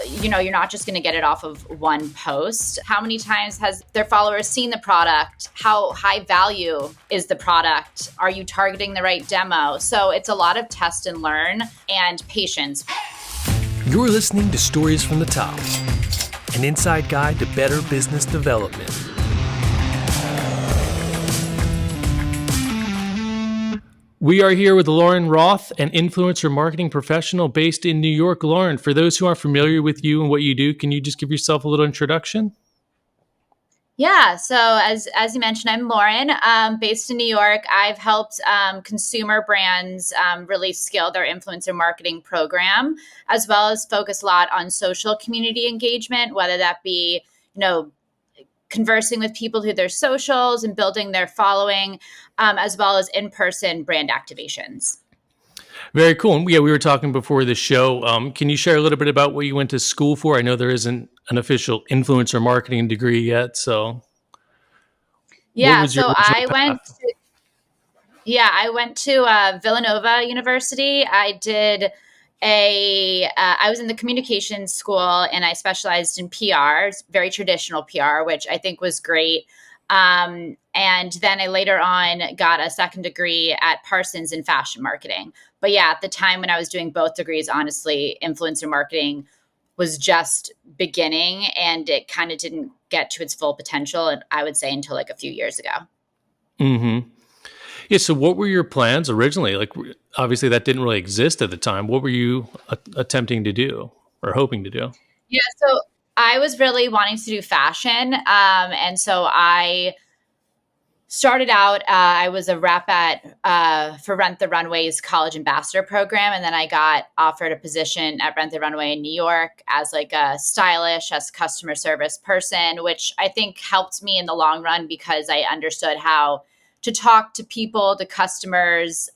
you're not just going to get it off of one post. How many times has their followers seen the product? How high value is the product? Are you targeting the right demo? So it's a lot of test and learn and patience. You're listening to Stories from the Top, an inside guide to better business development. We are here with Lauren Roth, an influencer marketing professional based in New York. Lauren, for those who aren't familiar with you and what you do, can you just give yourself a little introduction? Yeah, so as you mentioned, I'm Lauren, based in New York. I've helped consumer brands really scale their influencer marketing program, as well as focus a lot on social community engagement, whether that be, conversing with people through their socials and building their following, as well as in-person brand activations. Very cool. And yeah, we were talking before the show. Can you share a little bit about what you went to school for? I know there isn't an official influencer marketing degree yet. So what was your original path? I went to Villanova University. I was in the communications school and I specialized in PR, very traditional PR, which I think was great. And then I later on got a second degree at Parsons in fashion marketing. But yeah, at the time when I was doing both degrees, honestly, influencer marketing was just beginning and it kind of didn't get to its full potential. And I would say until like a few years ago. Mm-hmm. Yeah. So what were your plans originally? Like, obviously that didn't really exist at the time. What were you attempting to do or hoping to do? Yeah. So I was really wanting to do fashion. And so I started out, I was a rep for Rent the Runway's college ambassador program. And then I got offered a position at Rent the Runway in New York as like a stylish, as customer service person, which I think helped me in the long run because I understood how to talk to people, to customers,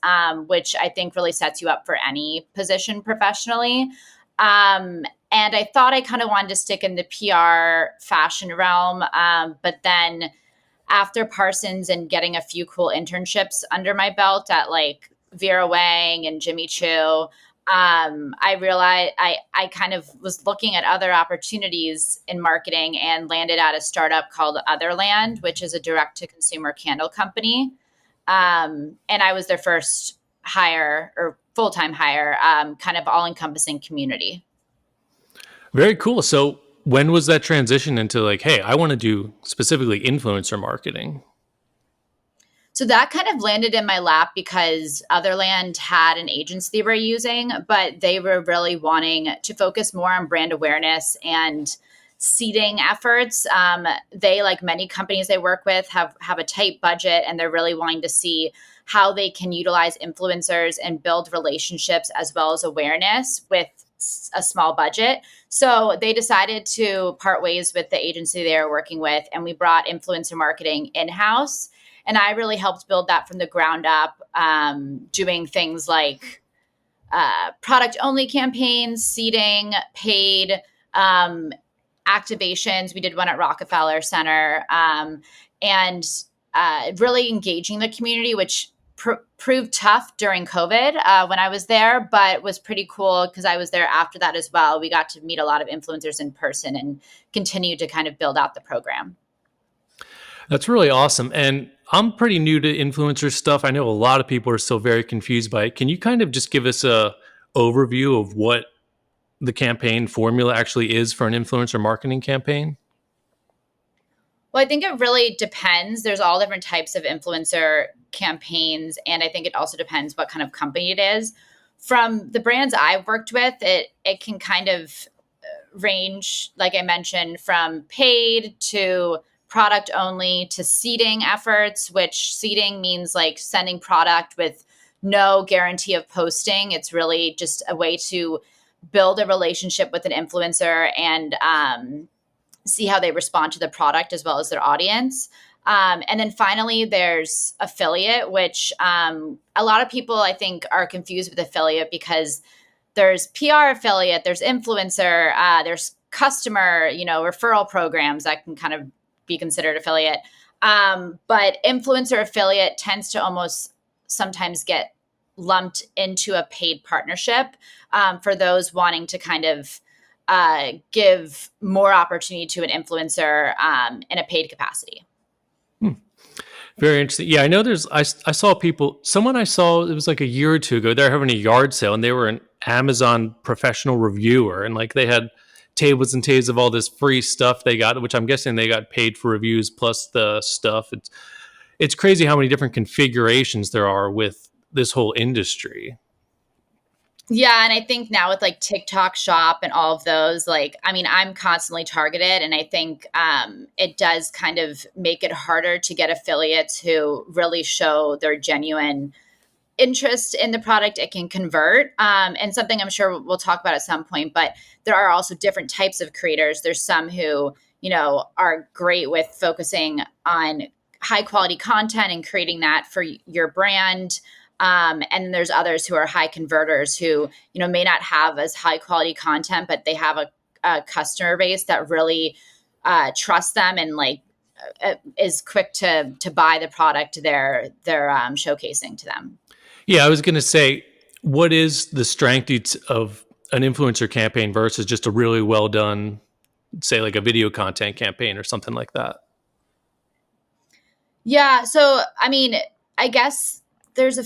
which I think really sets you up for any position professionally. And I thought I kind of wanted to stick in the PR fashion realm. But then after Parsons and getting a few cool internships under my belt at like Vera Wang and Jimmy Choo, I realized I kind of was looking at other opportunities in marketing and landed at a startup called Otherland, which is a direct-to-consumer candle company. And I was their first hire or full-time hire, kind of all-encompassing community. Very cool. So when was that transition into like, hey, I want to do specifically influencer marketing? So that kind of landed in my lap because Otherland had an agency they were using, but they were really wanting to focus more on brand awareness and seeding efforts. They, like many companies they work with, have a tight budget, and they're really wanting to see how they can utilize influencers and build relationships as well as awareness with a small budget. So they decided to part ways with the agency they were working with, and we brought influencer marketing in-house. And I really helped build that from the ground up, doing things like product-only campaigns, seeding, paid activations. We did one at Rockefeller Center, and really engaging the community, which proved tough during COVID when I was there, but was pretty cool because I was there after that as well. We got to meet a lot of influencers in person and continue to kind of build out the program. That's really awesome. And I'm pretty new to influencer stuff. I know a lot of people are still very confused by it. Can you kind of just give us a overview of what the campaign formula actually is for an influencer marketing campaign? Well, I think it really depends. There's all different types of influencer campaigns, and I think it also depends what kind of company it is. From the brands I've worked with, it can kind of range, like I mentioned, from paid to product only to seeding efforts, which seeding means like sending product with no guarantee of posting. It's really just a way to build a relationship with an influencer and see how they respond to the product as well as their audience. And then finally, there's affiliate, which a lot of people I think are confused with affiliate because there's PR affiliate, there's influencer, there's customer, referral programs that can kind of be considered affiliate. But influencer affiliate tends to almost sometimes get lumped into a paid partnership for those wanting to kind of give more opportunity to an influencer in a paid capacity. Hmm. Very interesting. Yeah, I know I saw people, someone I saw, it was like a year or two ago, they're having a yard sale and they were an Amazon professional reviewer. And like they had tables and tables of all this free stuff they got, which I'm guessing they got paid for reviews plus the stuff. It's crazy how many different configurations there are with this whole industry. Yeah, and I think now with like TikTok Shop and all of those, like, I mean, I'm constantly targeted, and I think it does kind of make it harder to get affiliates who really show their genuine interest in the product. It can convert, and something I'm sure we'll talk about at some point. But there are also different types of creators. There's some who, are great with focusing on high quality content and creating that for your brand. And there's others who are high converters who, may not have as high quality content, but they have a customer base that really trusts them and like is quick to buy the product they're showcasing to them. Yeah, I was going to say, what is the strength of an influencer campaign versus just a really well done, say, like a video content campaign or something like that? Yeah, so I mean, I guess there's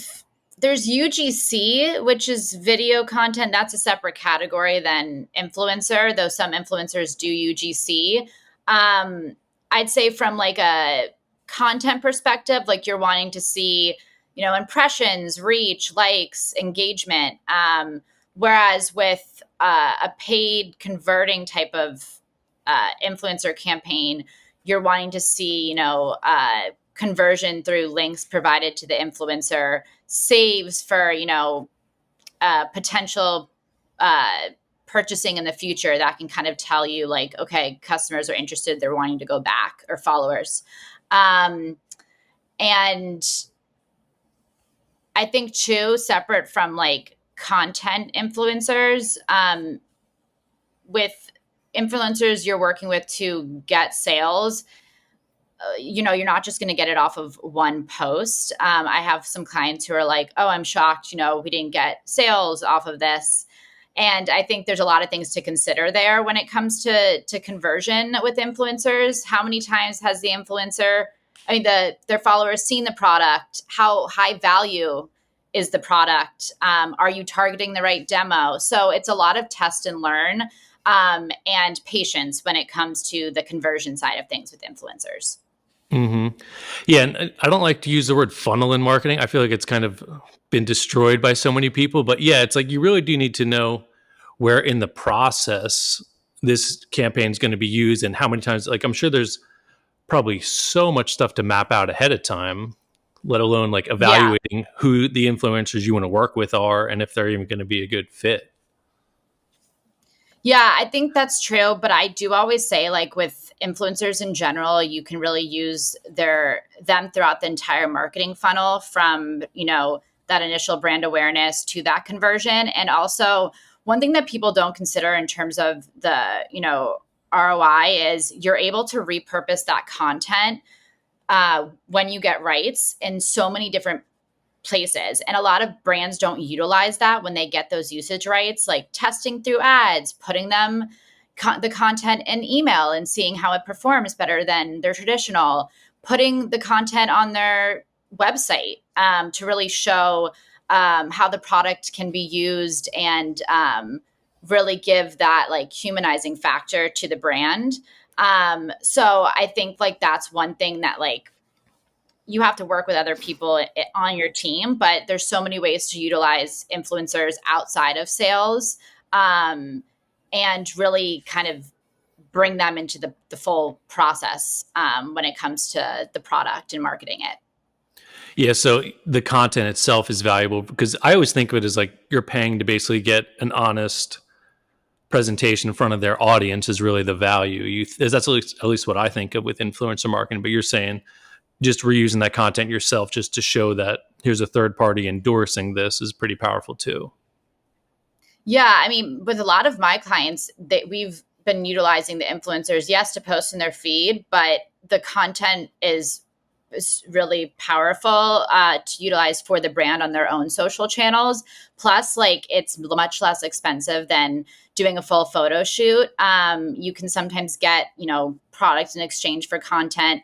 UGC, which is video content. That's a separate category than influencer, though some influencers do UGC. I'd say from like a content perspective, like you're wanting to see, impressions, reach, likes, engagement. Whereas with a paid converting type of influencer campaign, you're wanting to see, conversion through links provided to the influencer, saves for potential purchasing in the future that can kind of tell you like, okay, customers are interested, they're wanting to go back, or followers. And I think too, separate from like content influencers, with influencers you're working with to get sales, you're not just going to get it off of one post. I have some clients who are like, oh, I'm shocked, we didn't get sales off of this. And I think there's a lot of things to consider there when it comes to conversion with influencers. How many times has the influencer, their followers seen the product? How high value is the product? Are you targeting the right demo? So it's a lot of test and learn, and patience when it comes to the conversion side of things with influencers. Mm-hmm. Yeah, and I don't like to use the word funnel in marketing. I feel like it's kind of been destroyed by so many people. But yeah, it's like you really do need to know where in the process this campaign is going to be used and how many times. Like I'm sure there's probably so much stuff to map out ahead of time, let alone like Yeah. evaluating who the influencers you want to work with are and if they're even going to be a good fit. Yeah, I think that's true. But I do always say, like with influencers in general, you can really use them throughout the entire marketing funnel, from that initial brand awareness to that conversion. And also, one thing that people don't consider in terms of the ROI is you're able to repurpose that content when you get rights in so many different places. And a lot of brands don't utilize that when they get those usage rights, like testing through ads, putting them the content in email and seeing how it performs better than their traditional, putting the content on their website to really show how the product can be used, and really give that like humanizing factor to the brand. So I think like that's one thing that like you have to work with other people on your team, but there's so many ways to utilize influencers outside of sales, and really kind of bring them into the full process when it comes to the product and marketing it. Yeah, so the content itself is valuable because I always think of it as like you're paying to basically get an honest presentation in front of their audience is really the value. That's at least what I think of with influencer marketing. But you're saying just reusing that content yourself just to show that here's a third party endorsing this is pretty powerful too. Yeah, I mean, with a lot of my clients, we've been utilizing the influencers, yes, to post in their feed, but the content is really powerful to utilize for the brand on their own social channels. Plus, like it's much less expensive than doing a full photo shoot. You can sometimes get, product in exchange for content.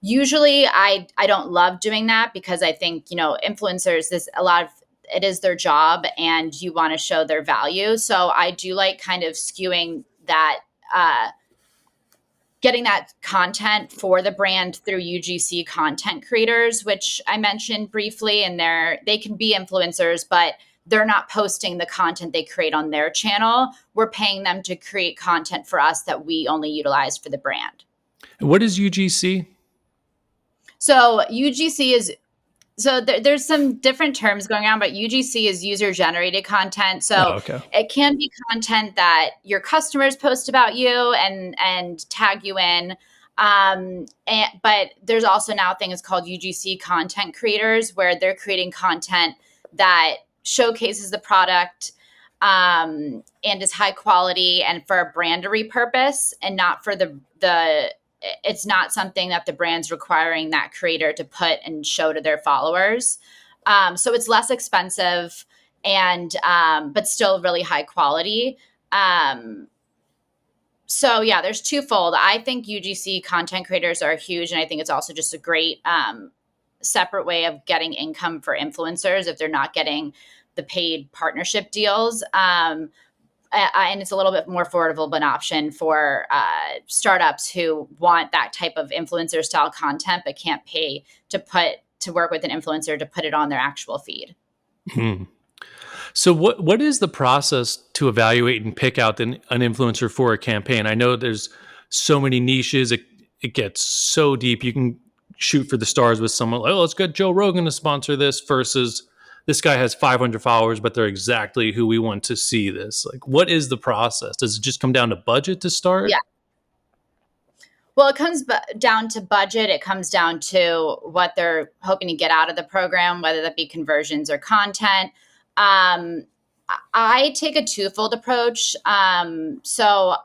Usually I don't love doing that because I think, influencers, this a lot of it is their job and you want to show their value. So I do like kind of skewing that, getting that content for the brand through UGC content creators, which I mentioned briefly, and they can be influencers, but they're not posting the content they create on their channel. We're paying them to create content for us that we only utilize for the brand. What is UGC? So UGC is there's some different terms going on, but UGC is user generated content. Oh, So okay. it can be content that your customers post about you and tag you in. But there's also now things called UGC content creators where they're creating content that showcases the product, and is high quality and for a brandery purpose and not for the it's not something that the brand's requiring that creator to put and show to their followers. So it's less expensive and but still really high quality. So yeah, there's twofold. I think UGC content creators are huge, and I think it's also just a great separate way of getting income for influencers if they're not getting the paid partnership deals. And it's a little bit more affordable of an option for startups who want that type of influencer style content but can't pay to work with an influencer to put it on their actual feed. Hmm. So what is the process to evaluate and pick out an influencer for a campaign? I know there's so many niches. It gets so deep. You can shoot for the stars with someone like, oh, let's get Joe Rogan to sponsor this versus this guy has 500 followers, but they're exactly who we want to see this. Like, what is the process? Does it just come down to budget to start? Yeah. Well, it comes down to budget. It comes down to what they're hoping to get out of the program, whether that be conversions or content. Um, I take a twofold approach. So,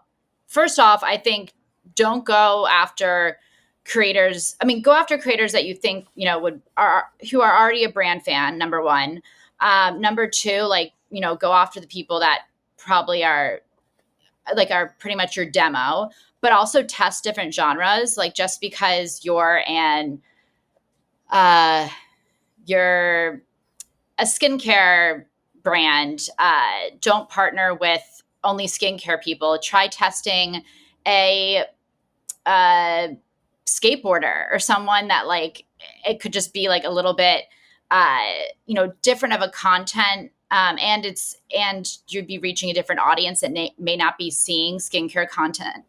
first off, I think don't go after creators. I mean, go after creators that you think who are already a brand fan. Number one. Number two, go after the people that probably are pretty much your demo, but also test different genres. Like just because uh, you're a skincare brand, don't partner with only skincare people. Try testing a skateboarder or someone that it could just be a little bit different of a content, and you'd be reaching a different audience that may not be seeing skincare content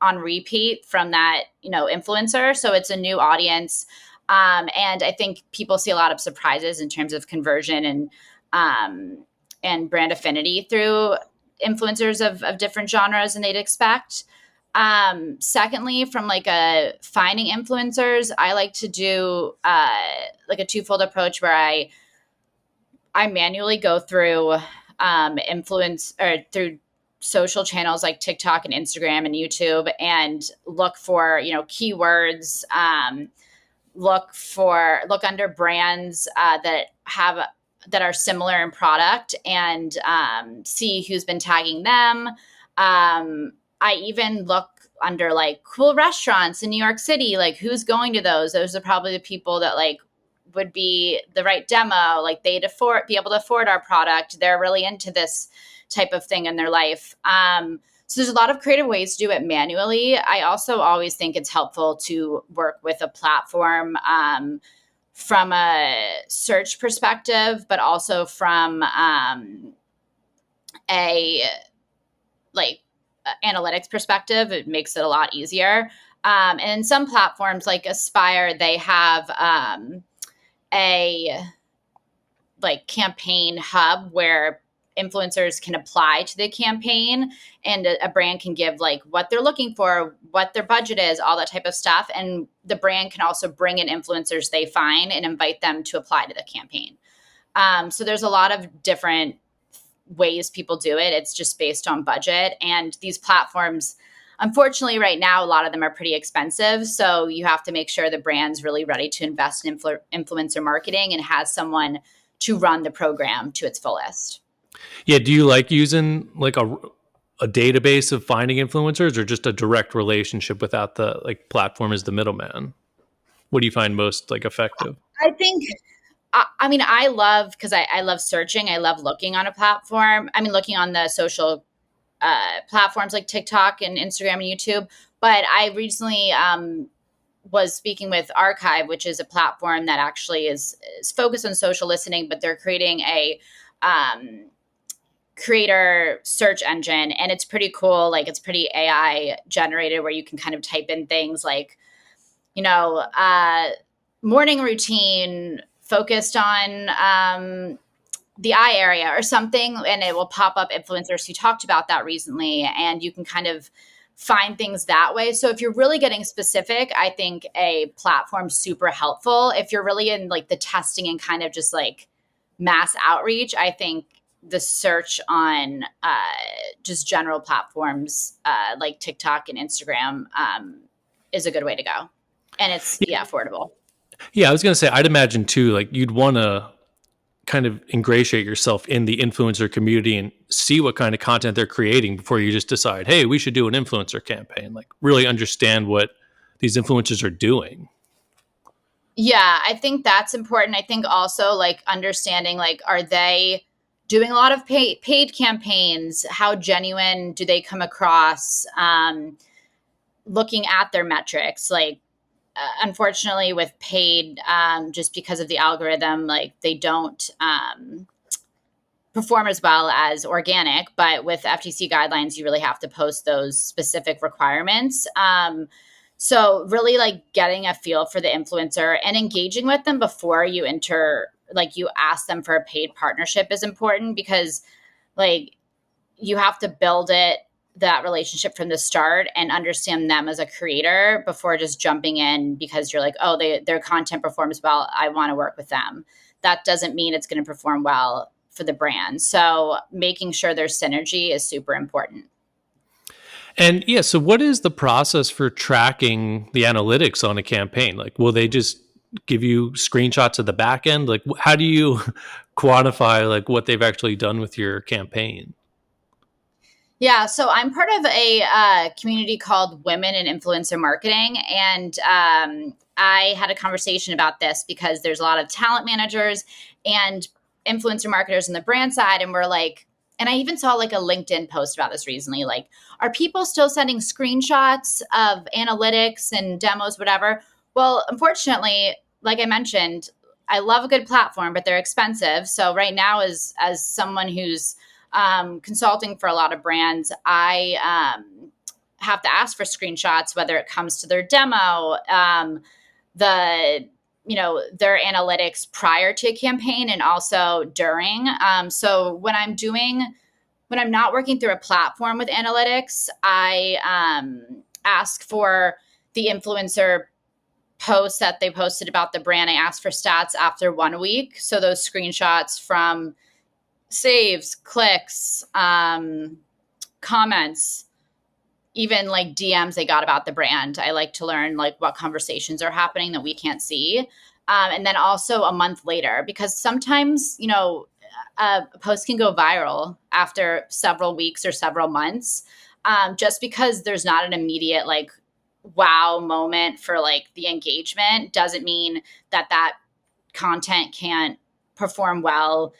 on repeat from that influencer. So it's a new audience, and I think people see a lot of surprises in terms of conversion and brand affinity through influencers of different genres than they'd expect. Secondly, from a finding influencers, I like to do a twofold approach where I manually go through influence or through social channels like TikTok and Instagram and YouTube and look for keywords, look under brands that are similar in product and see who's been tagging them. I even look under cool restaurants in New York City, who's going to those. Those are probably the people that would be the right demo. They'd be able to afford our product. They're really into this type of thing in their life. So there's a lot of creative ways to do it manually. I also always think it's helpful to work with a platform from a search perspective, but also from a analytics perspective. It makes it a lot easier. And some platforms like Aspire, they have a campaign hub where influencers can apply to the campaign and a brand can give what they're looking for, what their budget is, all that type of stuff. And the brand can also bring in influencers they find and invite them to apply to the campaign. So there's a lot of different ways people do it. It's just based on budget. And these platforms, unfortunately, right now, a lot of them are pretty expensive. So you have to make sure the brand's really ready to invest in influencer marketing and has someone to run the program to its fullest. Yeah. Do you like using a database of finding influencers or just a direct relationship without the like platform as the middleman? What do you find most like effective? I think I mean, I love because I love searching. I love looking on a platform. I mean, looking on the social platforms like TikTok and Instagram and YouTube. But I recently was speaking with Archive, which is a platform that actually is focused on social listening, but they're creating a um, creator search engine, and it's pretty cool. Like it's pretty AI generated, where you can kind of type in things like, you know, morning routine focused on the eye area or something, and it will pop up influencers who talked about that recently, and you can kind of find things that way. So if you're really getting specific, I think a platform's super helpful. If you're really in like the testing and kind of just like mass outreach, I think the search on just general platforms like TikTok and Instagram is a good way to go. And it's, yeah, affordable. Yeah, I was going to say, I'd imagine too, like you'd want to kind of ingratiate yourself in the influencer community and see what kind of content they're creating before you just decide, hey, we should do an influencer campaign. Like really understand what these influencers are doing. Yeah, I think that's important. I think also like understanding like are they doing a lot of paid campaigns? How genuine do they come across? Looking at their metrics, like unfortunately with paid, just because of the algorithm, like they don't perform as well as organic. But with FTC guidelines, you really have to post those specific requirements. So really like getting a feel for the influencer and engaging with them before you enter, like you ask them for a paid partnership is important, because like you have to build that relationship from the start and understand them as a creator before just jumping in because you're like, oh, their content performs well, I want to work with them. That doesn't mean it's going to perform well for the brand. So making sure there's synergy is super important. And yeah, so what is the process for tracking the analytics on a campaign? Like, will they just give you screenshots of the back end? Like, how do you quantify like what they've actually done with your campaign? Yeah, so I'm part of a community called Women in Influencer Marketing, and I had a conversation about this because there's a lot of talent managers and influencer marketers on the brand side, and we're like, and I even saw like a LinkedIn post about this recently. Like, are people still sending screenshots of analytics and demos, whatever? Well, unfortunately, like I mentioned, I love a good platform, but they're expensive. So right now, as someone who's consulting for a lot of brands, I have to ask for screenshots, whether it comes to their demo, the their analytics prior to a campaign and also during. So when I'm not working through a platform with analytics, I ask for the influencer posts that they posted about the brand. I ask for stats after 1 week. So those screenshots from saves, clicks, comments, even like DMs they got about the brand. I like to learn like what conversations are happening that we can't see. And then also a month later, because sometimes, a post can go viral after several weeks or several months, just because there's not an immediate like wow moment for like the engagement doesn't mean that content can't perform well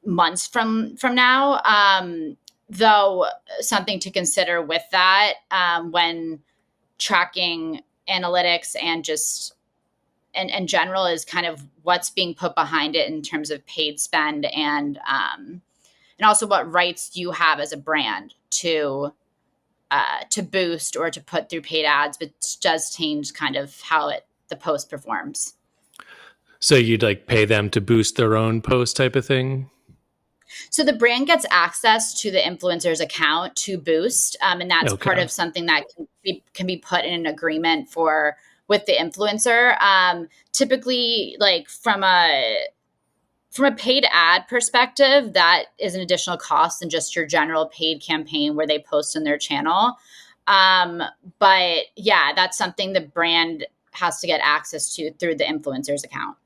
months from now. Though something to consider with that, when tracking analytics and just in general is kind of what's being put behind it in terms of paid spend, and also what rights you have as a brand to boost or to put through paid ads, but it does change kind of how the post performs. So you'd like pay them to boost their own post type of thing? So the brand gets access to the influencer's account to boost, and that's part Okay. of something that can be put in an agreement for with the influencer. Typically, like from a paid ad perspective, that is an additional cost than just your general paid campaign where they post on their channel. Um, but yeah, that's something the brand has to get access to through the influencer's account.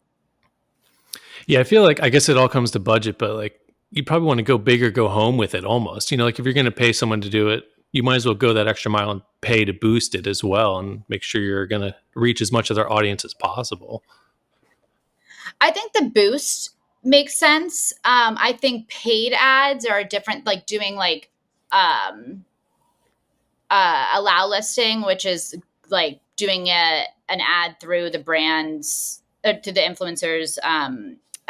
Yeah, I feel like I guess it all comes to budget, but like you probably want to go big or go home with it almost. Like if you're going to pay someone to do it, you might as well go that extra mile and pay to boost it as well and make sure you're going to reach as much of their audience as possible. I think the boost makes sense. I think paid ads are different, like doing like um, allow listing, which is like doing an ad through the brand's to the influencer's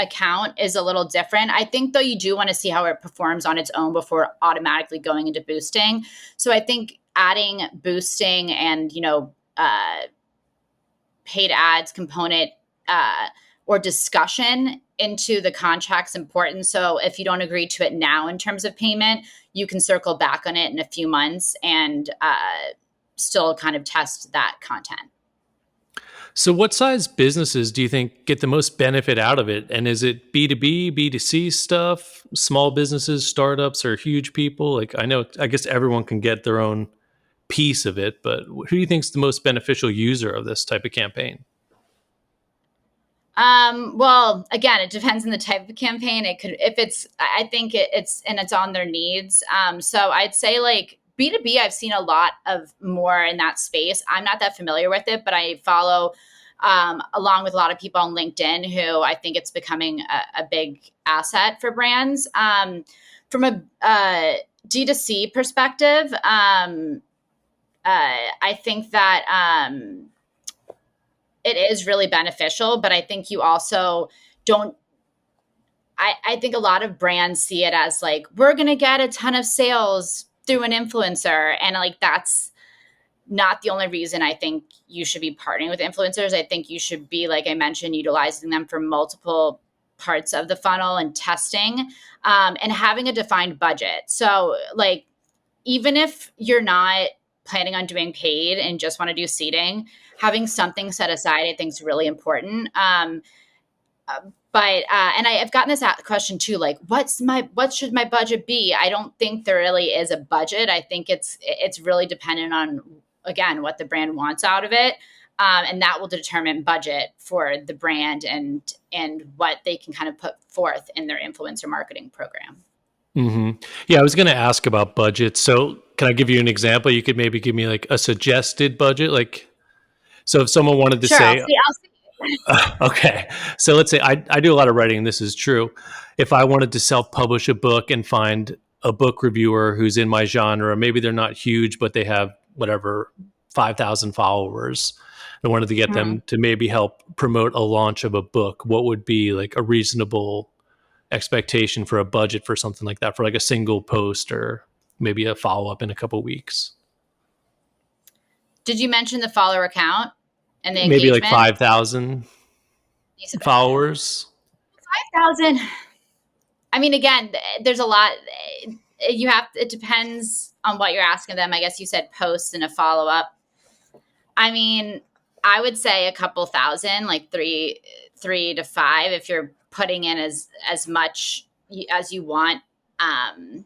account is a little different. I think though you do want to see how it performs on its own before automatically going into boosting. So I think adding boosting and paid ads component or discussion into the contract's important. So if you don't agree to it now in terms of payment, you can circle back on it in a few months and still kind of test that content. So, what size businesses do you think get the most benefit out of it? And is it B2B, B2C stuff, small businesses, startups, or huge people? Like, I guess everyone can get their own piece of it, but who do you think is the most beneficial user of this type of campaign? Well, again, it depends on the type of campaign. It could, if it's, I think it's on their needs. So I'd say like B2B, I've seen a lot of more in that space. I'm not that familiar with it, but I follow, along with a lot of people on LinkedIn who I think it's becoming a big asset for brands. From a D2C perspective, I think that, it is really beneficial, but I think you also don't. I think a lot of brands see it as like, we're going to get a ton of sales through an influencer. And like, that's not the only reason I think you should be partnering with influencers. I think you should be, like I mentioned, utilizing them for multiple parts of the funnel and testing, and having a defined budget. So, like, even if you're not planning on doing paid and just want to do seeding, having something set aside, I think is really important. But and I've gotten this question too, like, what should my budget be? I don't think there really is a budget. I think it's really dependent on, again, what the brand wants out of it, and that will determine budget for the brand and what they can kind of put forth in their influencer marketing program. hmm Yeah, I was going to ask about budget. So, can I give you an example? You could maybe give me like a suggested budget. Like, so if someone wanted to Sure, I'll say, see. I'll see. okay, so let's say I do a lot of writing, and this is true. If I wanted to self publish a book and find a book reviewer who's in my genre, maybe they're not huge, but they have whatever, 5,000 followers. I wanted to get Mhm. them to maybe help promote a launch of a book. What would be like a reasonable expectation for a budget for something like that, for like a single post or maybe a follow up in a couple weeks? Did you mention the follower count and the Maybe like engagement? 5,000 You said followers. 5,000. I mean, again, there's a lot. You have. It depends on what you're asking them. I guess you said posts and a follow up. I mean, I would say a couple thousand, like three to five, if you're putting in as much as you want um,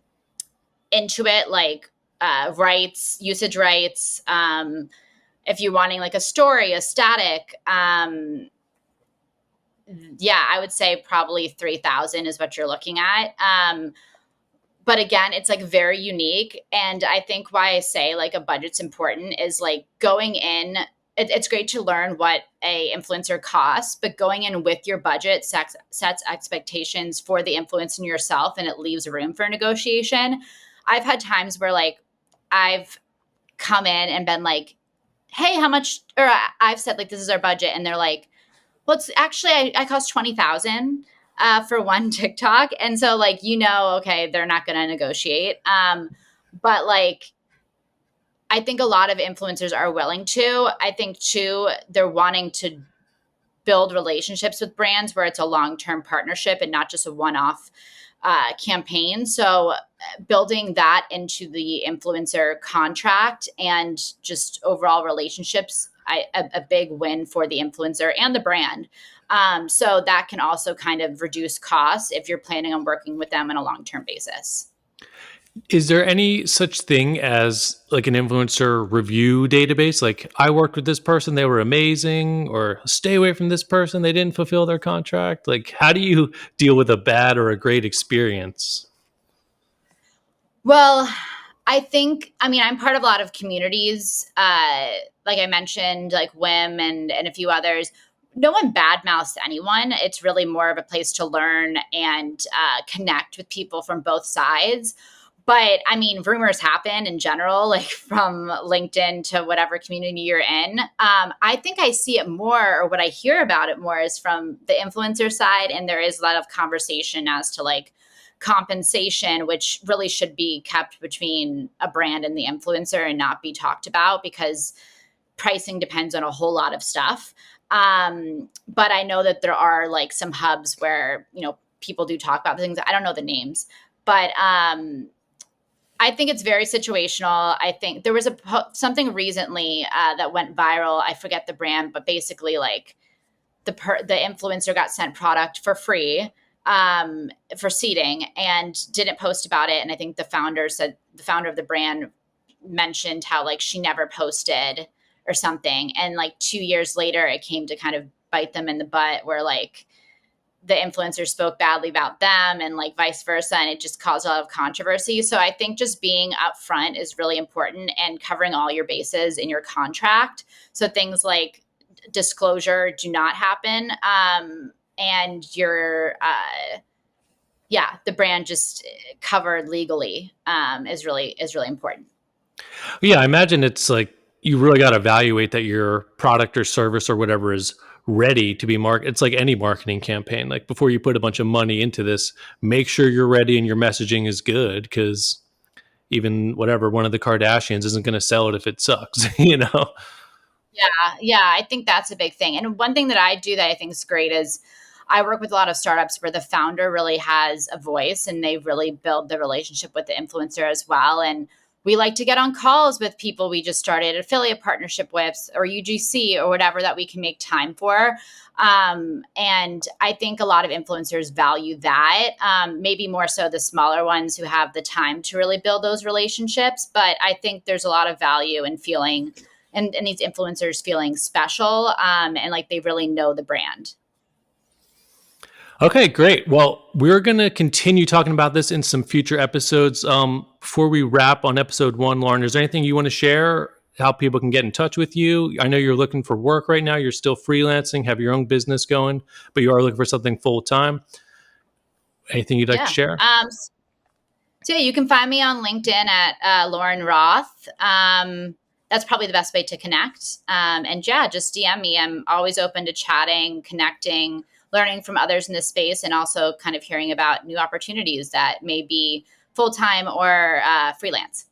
into it, like rights, usage rights. If you're wanting like a story, a static, yeah, I would say probably 3,000 is what you're looking at. But again, it's like very unique. And I think why I say like a budget's important is like going in, it's great to learn what a influencer costs, but going in with your budget sets expectations for the influencer and yourself, and it leaves room for negotiation. I've had times where like I've come in and been like, hey, how much, or I've said like, this is our budget. And they're like, well, it's actually, I cost 20,000 for one TikTok. And so like, okay, they're not going to negotiate. But like, I think a lot of influencers are willing to. I think too, they're wanting to build relationships with brands where it's a long-term partnership and not just a one-off campaign. So building that into the influencer contract and just overall relationships, a big win for the influencer and the brand. So that can also kind of reduce costs if you're planning on working with them on a long-term basis. Is there any such thing as like an influencer review database? Like, I worked with this person, they were amazing, or stay away from this person, they didn't fulfill their contract? Like, how do you deal with a bad or a great experience? Well, I mean, I'm part of a lot of communities, like I mentioned, like WIM and a few others. No one badmouths anyone. It's really more of a place to learn and connect with people from both sides. But I mean, rumors happen in general, like from LinkedIn to whatever community you're in. I think I see it more, or what I hear about it more, is from the influencer side. And there is a lot of conversation as to like compensation, which really should be kept between a brand and the influencer and not be talked about, because pricing depends on a whole lot of stuff. But I know that there are like some hubs where, people do talk about things. I don't know the names, but I think it's very situational. I think there was something recently that went viral. I forget the brand, but basically, like the influencer got sent product for free for seeding and didn't post about it. And I think the founder of the brand mentioned how like she never posted or something. And like 2 years later, it came to kind of bite them in the butt, where like the influencer spoke badly about them and like vice versa. And it just caused a lot of controversy. So I think just being upfront is really important, and covering all your bases in your contract. So things like disclosure do not happen. And the brand just covered legally is really important. Yeah, I imagine it's like you really got to evaluate that your product or service or whatever is ready to be marketed. It's like any marketing campaign. Like, before you put a bunch of money into this, make sure you're ready and your messaging is good, because even whatever, one of the Kardashians isn't going to sell it if it sucks, you know? Yeah, I think that's a big thing. And one thing that I do that I think is great is I work with a lot of startups where the founder really has a voice and they really build the relationship with the influencer as well. And we like to get on calls with people we just started affiliate partnership with, or UGC, or whatever, that we can make time for. And I think a lot of influencers value that, maybe more so the smaller ones who have the time to really build those relationships. But I think there's a lot of value in feeling and these influencers feeling special, and like they really know the brand. Okay, great. Well, we're going to continue talking about this in some future episodes. Before we wrap on episode 1, Lauren, is there anything you want to share? How people can get in touch with you? I know you're looking for work right now. You're still freelancing, have your own business going, but you are looking for something full time. Anything you'd like to Yeah. share? So yeah, you can find me on LinkedIn at Lauren Roth. That's probably the best way to connect. And yeah, just DM me. I'm always open to chatting, connecting, learning from others in this space, and also kind of hearing about new opportunities that may be full-time or freelance.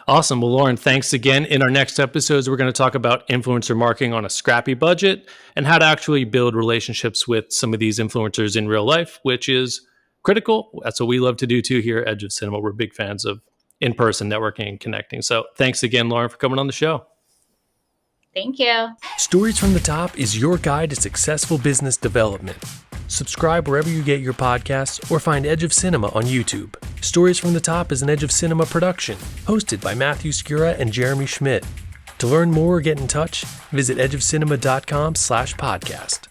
Awesome. Well, Lauren, thanks again. In our next episodes, we're going to talk about influencer marketing on a scrappy budget and how to actually build relationships with some of these influencers in real life, which is critical. That's what we love to do too here at Edge of Cinema. We're big fans of in-person networking and connecting. So thanks again, Lauren, for coming on the show. Thank you. Stories from the Top is your guide to successful business development. Subscribe wherever you get your podcasts, or find Edge of Cinema on YouTube. Stories from the Top is an Edge of Cinema production, hosted by Matthew Skura and Jeremy Schmidt. To learn more or get in touch, visit edgeofcinema.com/podcast.